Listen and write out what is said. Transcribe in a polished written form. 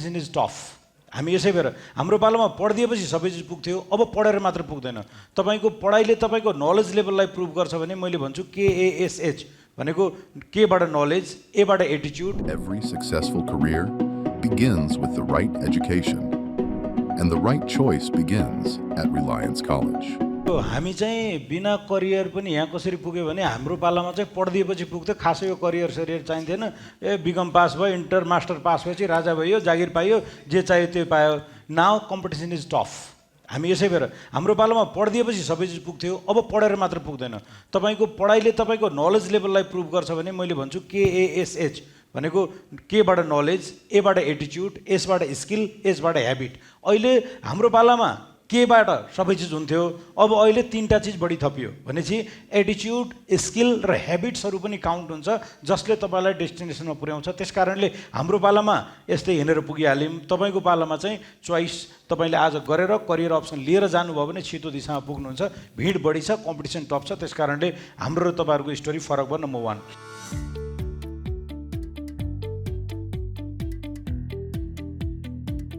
Competition is tough. हामी यसै भएर हाम्रो पालामा पढिदिएपछि सबै चिज पुग्थ्यो, अब पढेर मात्र पुग्दैन। तपाईँको पढाइले तपाईँको नलेज लेभललाई प्रुभ गर्छ भने मैले भन्छु KASH भनेको केबाट knowledge, एबाट एटिच्युड। Every successful career begins with the right education, and the right choice begins at Reliance College. हामी चाहिँ बिना करियर पनि यहाँ कसरी पुग्यो भने हाम्रो पालामा चाहिँ पढिदिएपछि पुग्थ्यो, खासै यो करियर सरियर चाहिन्थेन। बिकम पास भयो, इन्टर मास्टर पास भएपछि राजा भयो, जागिर पायो, जे चाहियो त्यो पायो। Now competition is tough. हामी यसै भएर हाम्रो पालामा पढिदिएपछि सबै चिज पुग्थ्यो, अब पढेर मात्र पुग्दैन। तपाईँको पढाइले तपाईँको नलेज लेभललाई प्रुभ गर्छ भने मैले भन्छु KASH भनेको केबाट नलेज, एबाट एटिच्युड, एसबाट स्किल, एचबाट ह्याबिट। अहिले हाम्रो पालामा केबाट सबै चिज हुन्थ्यो, अब अहिले 3टा चिज बढी थपियो भनेपछि एटिच्युड, स्किल र ह्याबिट्सहरू पनि काउन्ट हुन्छ, जसले तपाईँलाई डेस्टिनेसनमा पुर्याउँछ। त्यस कारणले हाम्रो पालामा यस्तै हिँडेर पुगिहाल्यौँ। तपाईँको पालामा चाहिँ चोइस तपाईँले आज गरेर करियर अप्सन लिएर जानुभयो भने छिटो दिशामा पुग्नुहुन्छ। भिड बढी छ, कम्पिटिसन टप छ, त्यस कारणले हाम्रो र तपाईँहरूको स्टोरी फरक भयो। नम्बर 1।